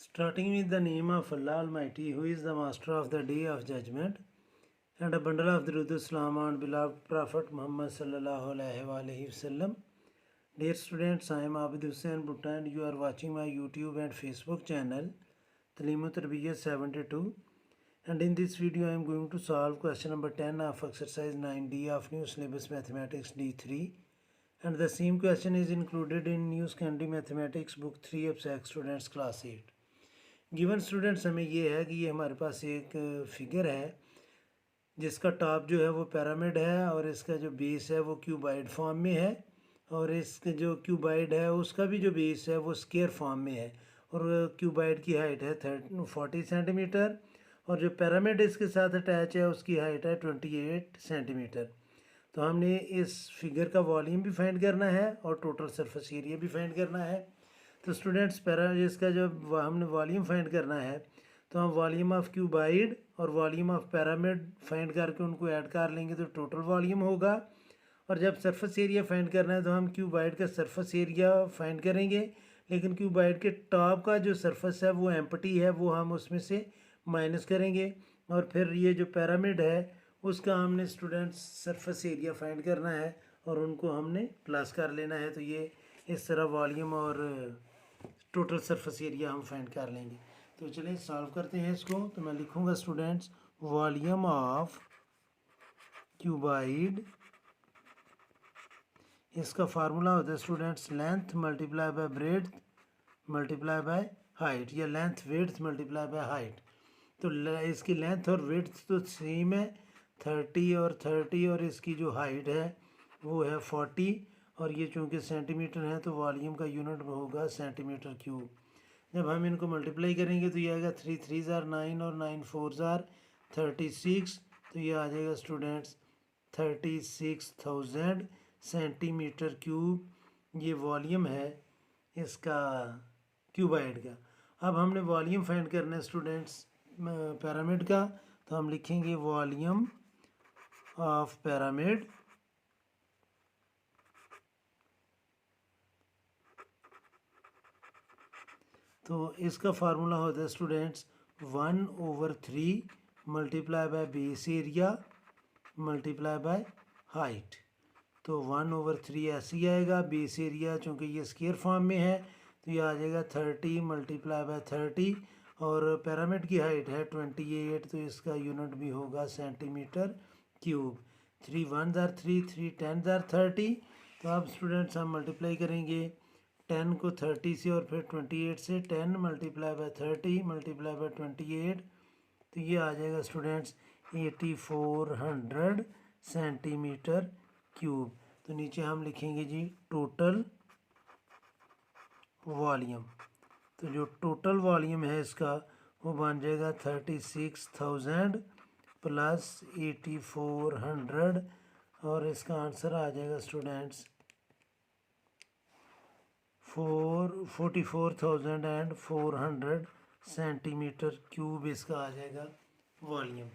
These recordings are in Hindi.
Starting with the name of Allah Almighty, who is the master of the day of judgment, and a bundle of Durud Salam on beloved Prophet Muhammad sallallahu alaihi wasallam. Dear students, I am Abid Hussain Bhutta and you are watching my YouTube and Facebook channel Talim Tarbiyat 72, and in this video I am going to solve question number 10 of exercise 9D of new syllabus mathematics D3, and the same question is included in new secondary mathematics book 3 of SAC students class 8. Given students हमें ये है कि ये हमारे पास एक फिगर है जिसका टॉप जो है वो पिरामिड है और इसका जो बेस है वो क्यूबाइड फॉर्म में है, और इसके जो क्यूबाइड है उसका भी जो बेस है वो स्क्वायर फॉर्म में है, और क्यूबाइड की हाइट है 40 सेंटीमीटर, और जो पिरामिड इसके साथ अटैच है उसकी हाइट है 28 सेंटीमीटर। तो हमने इस फिगर का वॉल्यूम भी फाइंड करना है और टोटल सरफेस एरिया भी फाइंड करना है। तो स्टूडेंट्स इसका जब हमने वॉल्यूम फाइंड करना है तो हम वॉल्यूम ऑफ क्यूबाइड और वॉल्यूम ऑफ पिरामिड फाइंड करके उनको ऐड कर लेंगे तो टोटल वॉल्यूम होगा। और जब सरफेस एरिया फाइंड करना है तो हम क्यूबाइड का सरफेस एरिया फाइंड करेंगे, लेकिन क्यूबाइड के टॉप का जो सरफेस है वो एम्प्टी है, वो हम उसमें से माइनस करेंगे, और फिर ये जो पिरामिड है उसका हमने स्टूडेंट्स सरफेस एरिया फाइंड करना है और उनको हमने प्लस कर लेना है। तो ये इस तरह वॉल्यूम और टोटल सरफेस एरिया हम फाइंड कर लेंगे। तो चलिए सॉल्व करते हैं इसको। तो मैं लिखूँगा स्टूडेंट्स वॉल्यूम ऑफ क्यूबाइड, इसका फार्मूला होता है students length multiply by breadth multiply by height, या length width multiply by height. तो इसकी लेंथ और विड्थ तो सेम है 30 और 30, और इसकी जो हाइट है वो है 40, और ये चूँकि सेंटीमीटर है तो वॉल्यूम का यूनिट होगा सेंटीमीटर क्यूब। जब हम इनको मल्टीप्लाई करेंगे तो ये आएगा 3 3 9 और 9 4 36, तो ये आ जाएगा स्टूडेंट्स 36,000 सेंटीमीटर क्यूब। ये वॉल्यूम है इसका क्यूबाइड का। अब हमने वॉल्यूम फाइंड करना है स्टूडेंट्स पिरामिड का, तो हम लिखेंगे वॉल्यूम ऑफ पिरामिड, तो इसका फार्मूला होता है students 1/3 multiply by base area multiply by height. तो 1/3 ऐसे ही आएगा, बेस एरिया चूँकि ये स्क्वायर फॉर्म में है तो ये आ जाएगा 30 मल्टीप्लाई बाय 30, और पिरामिड की हाइट है 28, तो इसका यूनिट भी होगा सेंटीमीटर क्यूब। 3 1 3 3 10 30। तो अब स्टूडेंट्स हम मल्टीप्लाई करेंगे 10 को 30 से और फिर 28 से, 10 मल्टीप्लाई बाय 30 मल्टीप्लाई बाय 28, तो ये आ जाएगा स्टूडेंट्स 8400 सेंटीमीटर क्यूब। तो नीचे हम लिखेंगे जी टोटल वॉल्यूम। तो जो टोटल वॉल्यूम है इसका वो बन जाएगा 36,000 प्लस 8400, और इसका आंसर आ जाएगा स्टूडेंट्स 44,400 सेंटीमीटर क्यूब इसका आ जाएगा वॉल्यूम।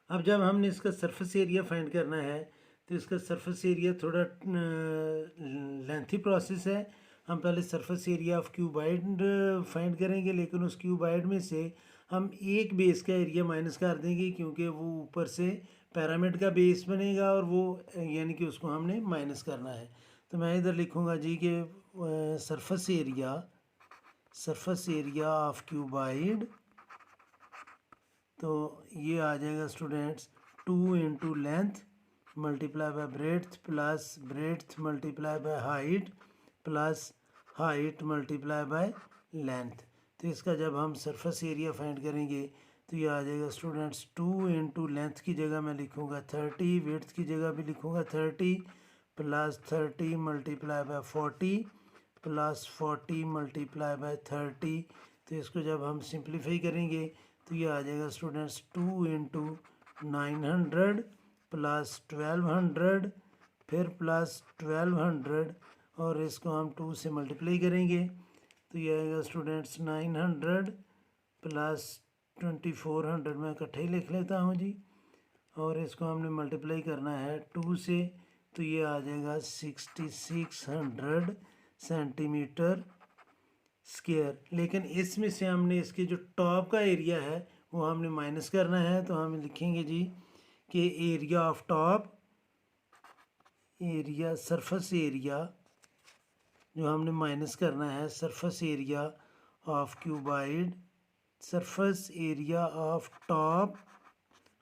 अब जब हमने इसका सरफेस एरिया फाइंड करना है तो इसका सरफेस एरिया थोड़ा लेंथी प्रोसेस है। हम पहले surface area of cuboid find करेंगे, लेकिन उस क्यूबाइड में से हम एक बेस का एरिया माइनस कर देंगे क्योंकि वो ऊपर से पिरामिड का बेस बनेगा और वो यानी कि उसको हमने माइनस करना है। तो मैं इधर लिखूँगा जी कि सरफेस एरिया ऑफ क्यूबाइड, तो ये आ जाएगा students 2 into length multiply by breadth plus breadth multiply by height plus height multiply by length. तो इसका जब हम सरफेस एरिया फाइंड करेंगे तो ये आ जाएगा स्टूडेंट्स 2 इंटू लेंथ की जगह मैं लिखूँगा 30, विड्थ की जगह भी लिखूँगा 30 plus 30 multiply by 40 plus 40 multiply by 30। तो इसको जब हम सिंप्लीफाई करेंगे तो ये आ जाएगा स्टूडेंट्स 2 इंटू 900 प्लस 1200 फिर प्लस 1200, और इसको हम 2 से मल्टीप्लाई करेंगे तो ये आएगा स्टूडेंट्स 900 प्लस 2400, मैं इकट्ठे ही लिख लेता हूँ जी, और इसको हमने मल्टीप्लाई करना है 2 से, तो ये आ जाएगा 6600 सेंटीमीटर स्क्वायर। लेकिन इसमें से हमने इसके जो टॉप का एरिया है वो हमने माइनस करना है, तो हम लिखेंगे जी कि area of top, area surface area जो हमने माइनस करना है, surface area of cuboid, surface area of top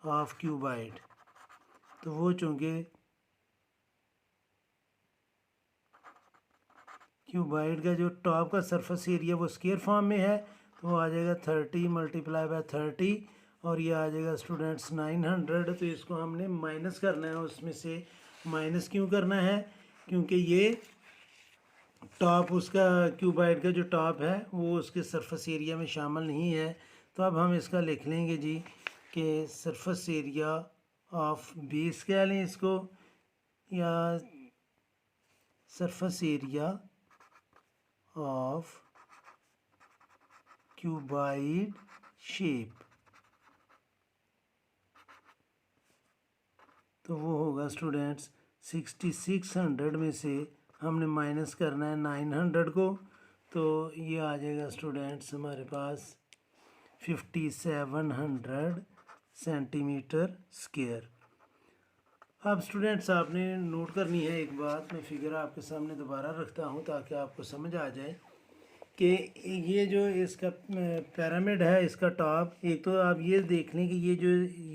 of cuboid. तो वो चूँकि क्यूबाइड का जो टॉप का सरफेस एरिया वो स्क्वायर फॉर्म में है, तो वो आ जाएगा 30 मल्टीप्लाई बाय 30, और ये आ जाएगा स्टूडेंट्स 900। तो इसको हमने माइनस करना है, उसमें से माइनस क्यों करना है, क्योंकि ये टॉप उसका क्यूबाइड का जो टॉप है वो उसके सरफेस एरिया में शामिल नहीं है। तो अब हम इसका लिख लेंगे जी कि सरफेस एरिया ऑफ बेस कह लें इसको, या surface area of cuboid shape, तो वो होगा स्टूडेंट्स 6600 में से हमने माइनस करना है 900 को, तो ये आ जाएगा स्टूडेंट्स हमारे पास 5700 सेंटीमीटर स्क्वायर। अब स्टूडेंट्स आपने नोट करनी है एक बात, मैं फिगर आपके सामने दोबारा रखता हूँ ताकि आपको समझ आ जाए कि ये जो इसका पिरामिड है, इसका टॉप, एक तो आप ये देख लें कि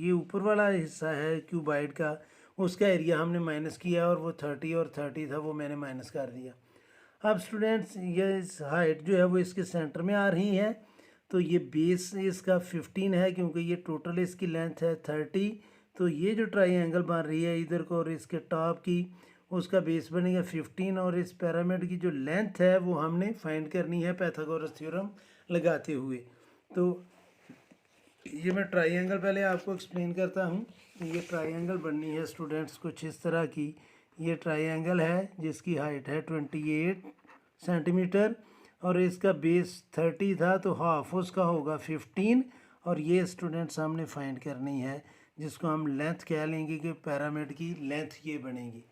ये ऊपर वाला हिस्सा है क्यूबाइड का, उसका एरिया हमने माइनस किया और वो 30 और 30 था वो मैंने माइनस कर दिया। अब स्टूडेंट्स ये हाइट जो है वो इसके सेंटर में आ रही है, तो ये बेस इसका 15 है क्योंकि ये टोटल इसकी लेंथ है 30। तो ये जो ट्राइंगल बन रही है इधर को और इसके टॉप की, उसका बेस बनेगा 15, और इस पिरामिड की जो लेंथ है वो हमने फाइंड करनी है पाइथागोरस थ्योरम लगाते हुए। तो ये मैं ट्राइंगल पहले आपको एक्सप्लेन करता हूँ। ये ट्राइंगल बननी है स्टूडेंट्स कुछ इस तरह की। ये ट्राइंगल है जिसकी हाइट है 28 सेंटीमीटर और इसका बेस 30 था, तो हाफ उसका होगा 15, और ये स्टूडेंट्स हमने फाइंड करनी है जिसको हम लेंथ कह लेंगे कि पिरामिड की लेंथ ये बनेगी।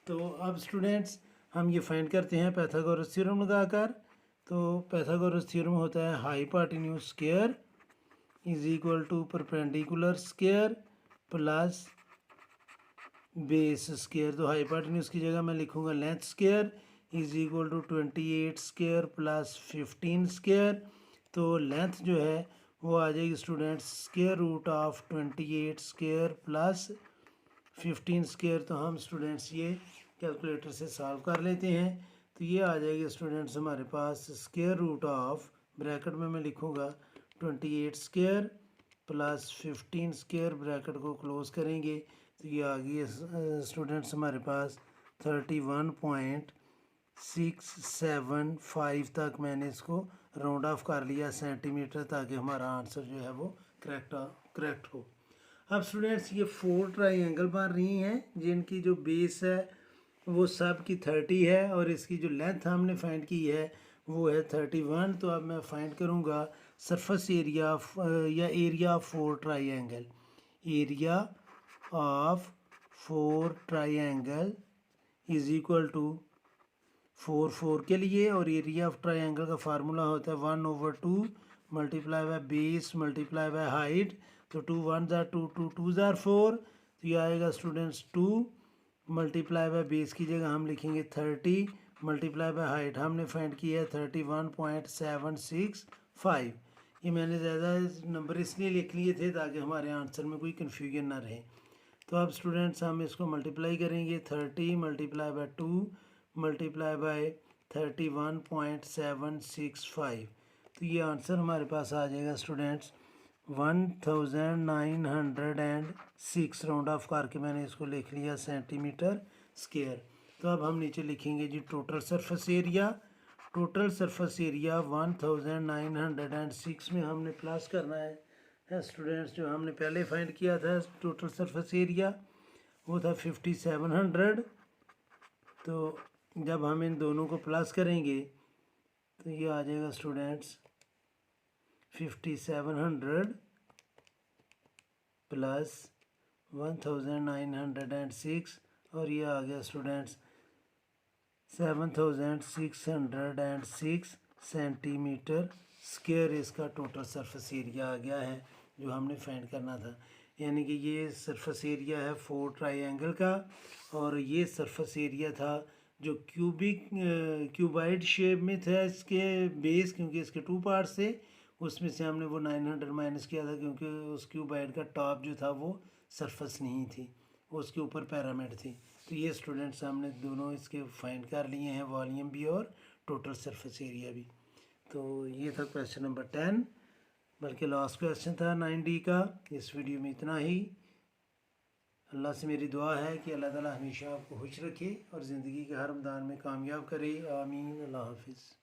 तो अब स्टूडेंट्स हम ये फाइंड करते हैं पाइथागोरस थ्योरम लगाकर। तो पाइथागोरस थ्योरम होता है hypotenuse square is equal to perpendicular square plus base square. तो हाइपोटेन्यूज की जगह मैं लिखूंगा length square is equal to 28 square plus 15 square. तो लेंथ जो है वो आ जाएगी students square root of 28 square plus 15 square. तो हम स्टूडेंट्स ये कैलकुलेटर से सॉल्व कर लेते हैं। तो ये आ जाएगी स्टूडेंट्स हमारे पास स्क्वायर रूट ऑफ, ब्रैकेट में मैं लिखूँगा 28 स्क्वायर प्लस 15 स्क्वायर, ब्रैकेट को क्लोज करेंगे तो ये आ गई स्टूडेंट्स हमारे पास 31.675 तक मैंने इसको राउंड ऑफ कर लिया सेंटीमीटर, ताकि हमारा आंसर जो है वो करेक्ट हो। अब स्टूडेंट्स ये 4 ट्राइंगल बन रही हैं जिनकी जो बेस है वो सब की 30 है और इसकी जो लेंथ हमने फाइंड की है वो है 31। तो अब मैं फाइंड करूँगा सरफेस एरिया या area of 4 triangle. Area of 4 triangle is equal to 4 के लिए, और एरिया ऑफ ट्राइंगल का फार्मूला होता है 1/2 multiply by base multiply by height. तो 2 1 ज़ार 2 2 2 ज़ार 4, तो ये आएगा स्टूडेंट्स 2 मल्टीप्लाई बाय बेस की जगह हम लिखेंगे 30 मल्टीप्लाई बाय हाइट हमने फाइंड किया है 31.765। ये मैंने ज़्यादा नंबर इसलिए लिख लिए थे ताकि हमारे आंसर में कोई कन्फ्यूजन ना रहे। तो अब स्टूडेंट्स हम इसको मल्टीप्लाई करेंगे 30 मल्टीप्लाई बाय 2 मल्टीप्लाई बाय 31.765। तो ये आंसर हमारे पास आ जाएगा स्टूडेंट्स 1906, राउंड ऑफ करके मैंने इसको लिख लिया सेंटीमीटर स्क्वायर। तो अब हम नीचे लिखेंगे जी total surface area. Total surface area 1906 में हमने प्लस करना है स्टूडेंट्स, जो हमने पहले फाइंड किया था टोटल सरफेस एरिया वो था 5700। तो जब हम इन दोनों को प्लस करेंगे तो ये आ जाएगा स्टूडेंट्स 5700 प्लस 1906, और ये आ गया स्टूडेंट्स 7606 सेंटीमीटर स्क्वायर इसका टोटल सरफेस एरिया आ गया है जो हमने फाइंड करना था। यानी कि ये सरफेस एरिया है 4 ट्राइंगल का, और ये सरफेस एरिया था जो क्यूबाइड शेप में था इसके बेस, क्योंकि इसके 2 पार्ट्स थे। उसमें से हमने वो 900 माइनस किया था क्योंकि उस क्यूबाइड का टॉप जो था वो सरफेस नहीं थी, उसके ऊपर पैरामिड थी। तो ये स्टूडेंट्स हमने दोनों इसके फाइंड कर लिए हैं, वॉल्यूम भी और टोटल सरफेस एरिया भी। तो ये था क्वेश्चन नंबर 10, बल्कि लास्ट क्वेश्चन था 9D का। इस वीडियो में इतना ही। अल्लाह से मेरी दुआ है कि अल्लाह ताला हमेशा आपको खुश रखे और ज़िंदगी के हर मैदान में कामयाब करे। आमीन। अल्लाह हाफिज़।